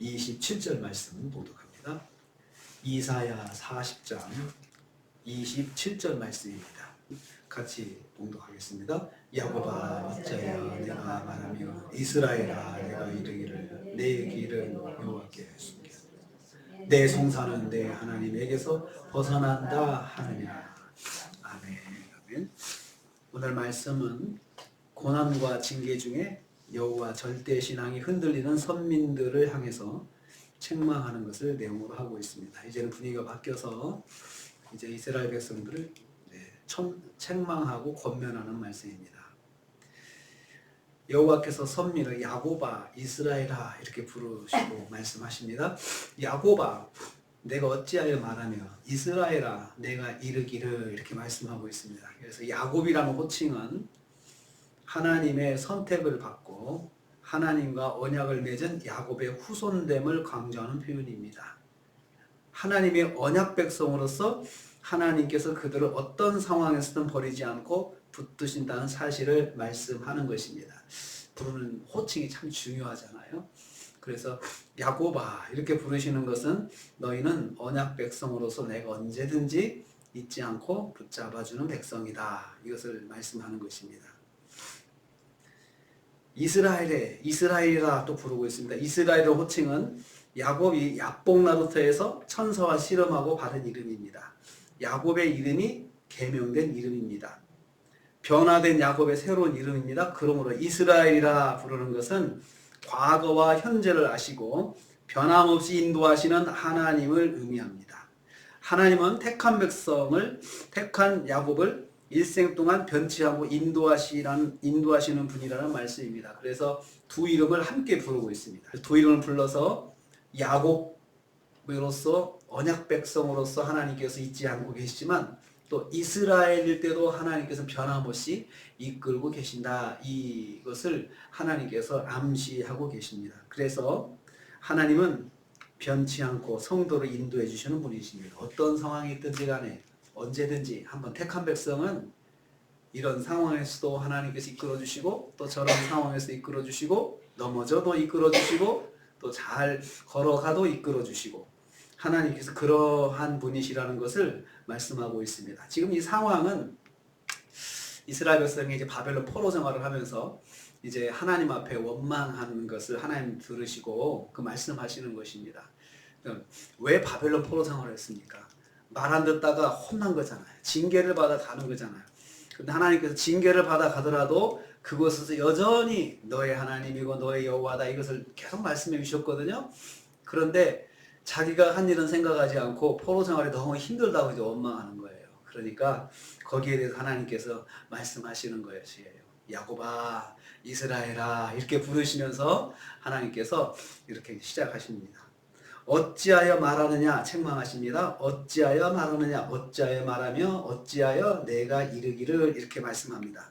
27절 말씀 봉독합니다. 이사야 40장 27절 말씀입니다. 같이 봉독하겠습니다. 야곱아 어찌하여 내가 말하며 이스라엘아 내가 이르기를 내 길은 여호와께 숨겨 내 송사는 내 하나님에게서 벗어난다 하느냐. 아멘. 아멘. 오늘 말씀은 고난과 징계 중에 여호와 절대 신앙이 흔들리는 선민들을 향해서 책망하는 것을 내용으로 하고 있습니다. 이제는 분위기가 바뀌어서 이제 이스라엘 백성들을 책망하고 권면하는 말씀입니다. 여호와께서 선민을 야곱아 이스라엘아 이렇게 부르시고 말씀하십니다. 야곱아 내가 어찌하여 말하며 이스라엘아 내가 이르기를 이렇게 말씀하고 있습니다. 그래서 야곱이라는 호칭은 하나님의 선택을 받고 하나님과 언약을 맺은 야곱의 후손됨을 강조하는 표현입니다. 하나님의 언약 백성으로서 하나님께서 그들을 어떤 상황에서든 버리지 않고 붙드신다는 사실을 말씀하는 것입니다. 부르는 호칭이 참 중요하잖아요. 그래서 야곱아 이렇게 부르시는 것은 너희는 언약 백성으로서 내가 언제든지 잊지 않고 붙잡아주는 백성이다. 이것을 말씀하는 것입니다. 이스라엘이라 또 부르고 있습니다. 이스라엘의 호칭은 야곱이 야복나루터에서 천사와 씨름하고 받은 이름입니다. 야곱의 이름이 계명된 이름입니다. 변화된 야곱의 새로운 이름입니다. 그러므로 이스라엘이라 부르는 것은 과거와 현재를 아시고 변함없이 인도하시는 하나님을 의미합니다. 하나님은 택한 백성을, 택한 야곱을 일생 동안 변치 않고 인도하시는 분이라는 말씀입니다. 그래서 두 이름을 함께 부르고 있습니다. 두 이름을 불러서 야곱으로서 언약 백성으로서 하나님께서 잊지 않고 계시지만 또 이스라엘일 때도 하나님께서 변함없이 이끌고 계신다. 이것을 하나님께서 암시하고 계십니다. 그래서 하나님은 변치 않고 성도를 인도해 주시는 분이십니다. 어떤 상황이 있든지 간에 언제든지 한번 택한 백성은 이런 상황에서도 하나님께서 이끌어 주시고 또 저런 상황에서 이끌어 주시고 넘어져도 이끌어 주시고 또 잘 걸어가도 이끌어 주시고 하나님께서 그러한 분이시라는 것을 말씀하고 있습니다. 지금 이 상황은 이스라엘 백성이 이제 바벨론 포로 생활을 하면서 이제 하나님 앞에 원망하는 것을 하나님 들으시고 그 말씀하시는 것입니다. 왜 바벨론 포로 생활을 했습니까? 말 안 듣다가 혼난 거잖아요. 징계를 받아 가는 거잖아요. 근데 하나님께서 징계를 받아 가더라도 그곳에서 여전히 너의 하나님이고 너의 여호와다 이것을 계속 말씀해 주셨거든요. 그런데 자기가 한 일은 생각하지 않고 포로 생활이 너무 힘들다고 이제 원망하는 거예요. 그러니까 거기에 대해서 하나님께서 말씀하시는 거예요. 야곱아, 이스라엘아 이렇게 부르시면서 하나님께서 이렇게 시작하십니다. 어찌하여 말하느냐 책망하십니다. 어찌하여 말하느냐 어찌하여 말하며 어찌하여 내가 이르기를 이렇게 말씀합니다.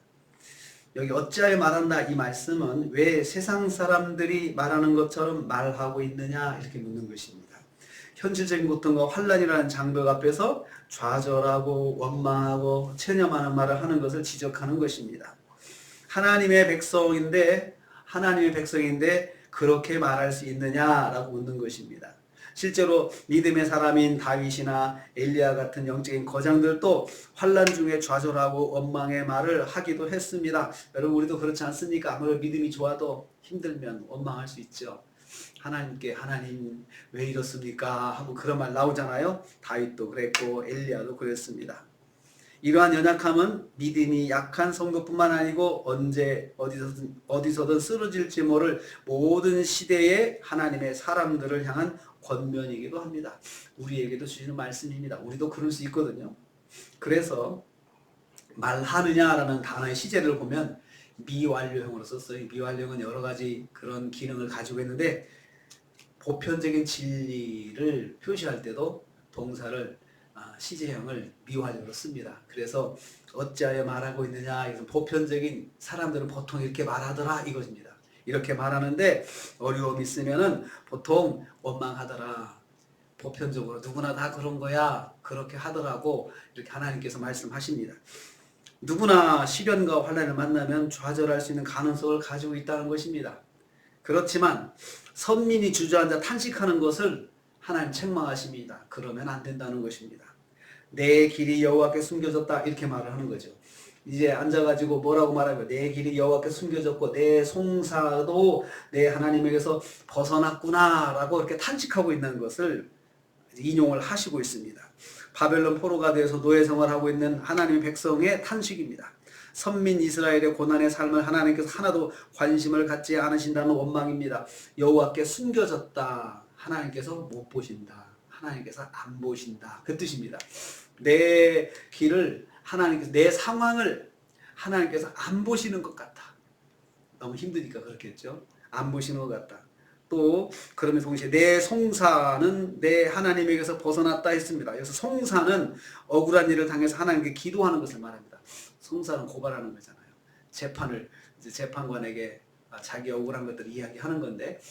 여기 어찌하여 말한다 이 말씀은 왜 세상 사람들이 말하는 것처럼 말하고 있느냐 이렇게 묻는 것입니다. 현실적인 고통과 환난이라는 장벽 앞에서 좌절하고 원망하고 체념하는 말을 하는 것을 지적하는 것입니다. 하나님의 백성인데 그렇게 말할 수 있느냐라고 묻는 것입니다. 실제로 믿음의 사람인 다윗이나 엘리야 같은 영적인 거장들도 환난 중에 좌절하고 원망의 말을 하기도 했습니다. 여러분 우리도 그렇지 않습니까? 아무리 믿음이 좋아도 힘들면 원망할 수 있죠. 하나님께 하나님 왜 이렇습니까? 하고 그런 말 나오잖아요. 다윗도 그랬고 엘리야도 그랬습니다. 이러한 연약함은 믿음이 약한 성도뿐만 아니고 언제 어디서든 쓰러질지 모를 모든 시대의 하나님의 사람들을 향한 권면이기도 합니다. 우리에게도 주시는 말씀입니다. 우리도 그럴 수 있거든요. 그래서 말하느냐라는 단어의 시제를 보면 미완료형으로 썼어요. 미완료형은 여러 가지 그런 기능을 가지고 있는데 보편적인 진리를 표시할 때도 동사를 시제형을 미완료로 씁니다. 그래서 어찌하여 말하고 있느냐 이것은 보편적인 사람들은 보통 이렇게 말하더라 이것입니다. 이렇게 말하는데 어려움이 있으면은 보통 원망하더라. 보편적으로 누구나 다 그런 거야. 그렇게 하더라고. 이렇게 하나님께서 말씀하십니다. 누구나 시련과 환난을 만나면 좌절할 수 있는 가능성을 가지고 있다는 것입니다. 그렇지만 선민이 주저앉아 탄식하는 것을 하나님 책망하십니다. 그러면 안 된다는 것입니다. 내 길이 여호와께 숨겨졌다 이렇게 말을 하는 거죠. 이제 앉아가지고 뭐라고 말하면 내 길이 여호와께 숨겨졌고 내 송사도 내 하나님에게서 벗어났구나 라고 이렇게 탄식하고 있는 것을 인용을 하시고 있습니다. 바벨론 포로가 되어서 노예 생활하고 있는 하나님의 백성의 탄식입니다. 선민 이스라엘의 고난의 삶을 하나님께서 하나도 관심을 갖지 않으신다는 원망입니다. 여호와께 숨겨졌다. 하나님께서 못 보신다. 하나님께서 안 보신다. 그 뜻입니다. 내 길을 하나님께서, 내 상황을 하나님께서 안 보시는 것 같다. 너무 힘드니까 그렇겠죠. 안 보시는 것 같다. 또 그러면 동시에 내 송사는 내 하나님에게서 벗어났다 했습니다. 그래서 송사는 억울한 일을 당해서 하나님께 기도하는 것을 말합니다. 송사는 고발하는 거잖아요. 재판을 이제 재판관에게 자기 억울한 것들을 이야기하는 건데,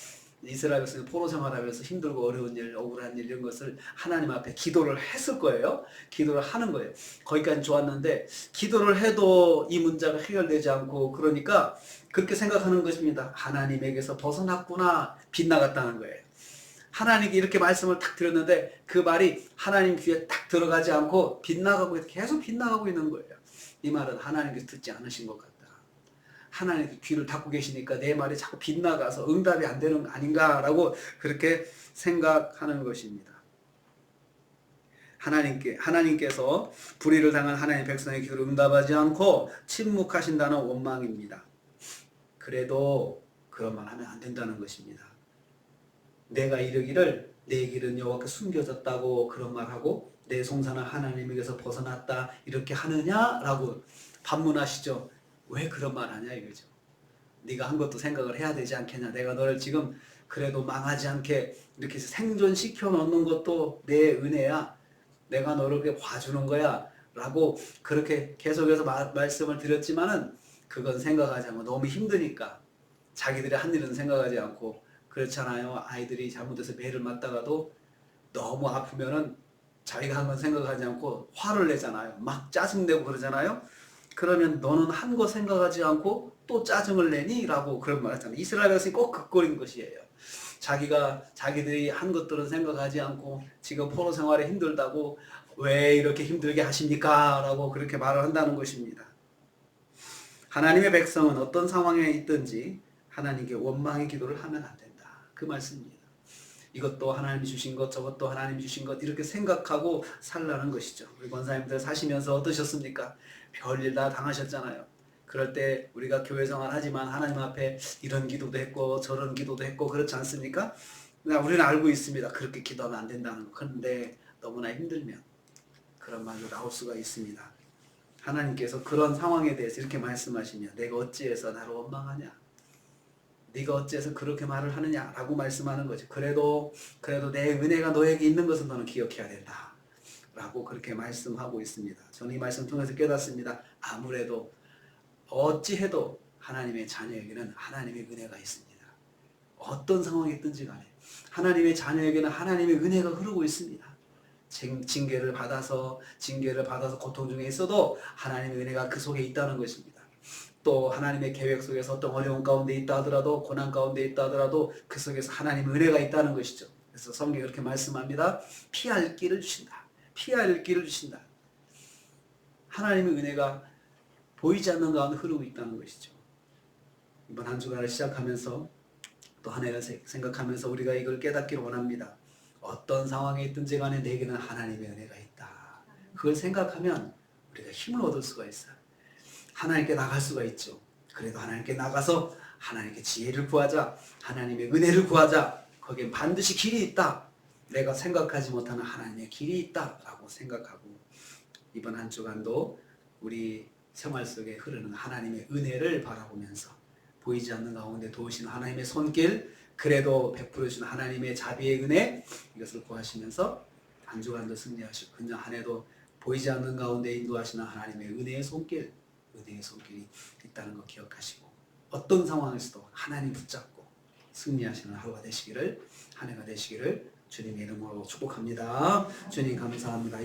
이스라엘 백성이 포로 생활하면서 힘들고 어려운 일, 억울한 일 이런 것을 하나님 앞에 기도를 했을 거예요. 기도를 하는 거예요. 거기까지 좋았는데 기도를 해도 이 문제가 해결되지 않고, 그러니까 그렇게 생각하는 것입니다. 하나님에게서 벗어났구나, 빗나갔다는 거예요. 하나님께 이렇게 말씀을 딱 드렸는데 그 말이 하나님 귀에 딱 들어가지 않고 빗나가고 계속 빗나가고 있는 거예요. 이 말은 하나님께서 듣지 않으신 것 같다. 하나님 귀를 닫고 계시니까 내 말이 자꾸 빗나가서 응답이 안 되는 거 아닌가라고 그렇게 생각하는 것입니다. 하나님께서 불의를 당한 하나님의 백성의 기도를 응답하지 않고 침묵하신다는 원망입니다. 그래도 그런 말 하면 안 된다는 것입니다. 내가 이르기를 내 길은 여호와께 숨겨졌다고 그런 말하고 내 송사는 하나님에게서 벗어났다 이렇게 하느냐라고 반문하시죠. 왜 그런 말 하냐 이거죠. 네가 한 것도 생각을 해야 되지 않겠냐. 내가 너를 지금 그래도 망하지 않게 이렇게 생존시켜 놓는 것도 내 은혜야. 내가 너를 그렇게 봐주는 거야 라고 그렇게 계속해서 말씀을 드렸지만은 그건 생각하지 않고 너무 힘드니까 자기들이 한 일은 생각하지 않고, 그렇잖아요. 아이들이 잘못해서 매를 맞다가도 너무 아프면은 자기가 한 건 생각하지 않고 화를 내잖아요. 막 짜증내고 그러잖아요. 그러면 너는 한 거 생각하지 않고 또 짜증을 내니? 라고 그런 말 했잖아요. 이스라엘 백성이 꼭 그꼴인 것이에요. 자기들이 한 것들은 생각하지 않고 지금 포로 생활이 힘들다고 왜 이렇게 힘들게 하십니까? 라고 그렇게 말을 한다는 것입니다. 하나님의 백성은 어떤 상황에 있든지 하나님께 원망의 기도를 하면 안 된다. 그 말씀입니다. 이것도 하나님이 주신 것, 저것도 하나님이 주신 것 이렇게 생각하고 살라는 것이죠. 우리 권사님들 사시면서 어떠셨습니까? 별일 다 당하셨잖아요. 그럴 때 우리가 교회 생활하지만 하나님 앞에 이런 기도도 했고 저런 기도도 했고 그렇지 않습니까? 우리는 알고 있습니다. 그렇게 기도하면 안 된다는 거. 그런데 너무나 힘들면 그런 말도 나올 수가 있습니다. 하나님께서 그런 상황에 대해서 이렇게 말씀하시며 내가 어찌해서 나를 원망하냐? 네가 어째서 그렇게 말을 하느냐라고 말씀하는 거죠. 그래도 내 은혜가 너에게 있는 것은 너는 기억해야 된다 라고 그렇게 말씀하고 있습니다. 저는 이 말씀 통해서 깨닫습니다. 아무래도 어찌해도 하나님의 자녀에게는 하나님의 은혜가 있습니다. 어떤 상황이 있든지 간에 하나님의 자녀에게는 하나님의 은혜가 흐르고 있습니다. 징계를 받아서 고통 중에 있어도 하나님의 은혜가 그 속에 있다는 것입니다. 또 하나님의 계획 속에서 어떤 어려운 가운데 있다 하더라도, 고난 가운데 있다 하더라도 그 속에서 하나님의 은혜가 있다는 것이죠. 그래서 성경이 그렇게 말씀합니다. 피할 길을 주신다. 피할 길을 주신다. 하나님의 은혜가 보이지 않는 가운데 흐르고 있다는 것이죠. 이번 한 주간을 시작하면서 또 한 해를 생각하면서 우리가 이걸 깨닫기를 원합니다. 어떤 상황에 있든지 간에 내게는 하나님의 은혜가 있다. 그걸 생각하면 우리가 힘을 얻을 수가 있어요. 하나님께 나갈 수가 있죠. 그래도 하나님께 나가서 하나님께 지혜를 구하자. 하나님의 은혜를 구하자. 거기엔 반드시 길이 있다. 내가 생각하지 못하는 하나님의 길이 있다 라고 생각하고 이번 한 주간도 우리 생활 속에 흐르는 하나님의 은혜를 바라보면서 보이지 않는 가운데 도우시는 하나님의 손길, 그래도 베풀어 주시는 하나님의 자비의 은혜, 이것을 구하시면서 한 주간도 승리하시고 그냥 한 해도 보이지 않는 가운데 인도하시는 하나님의 은혜의 손길이 있다는 거 기억하시고 어떤 상황에서도 하나님 붙잡고 승리하시는 하루가 되시기를, 한 해가 되시기를 주님의 이름으로 축복합니다. 주님 감사합니다.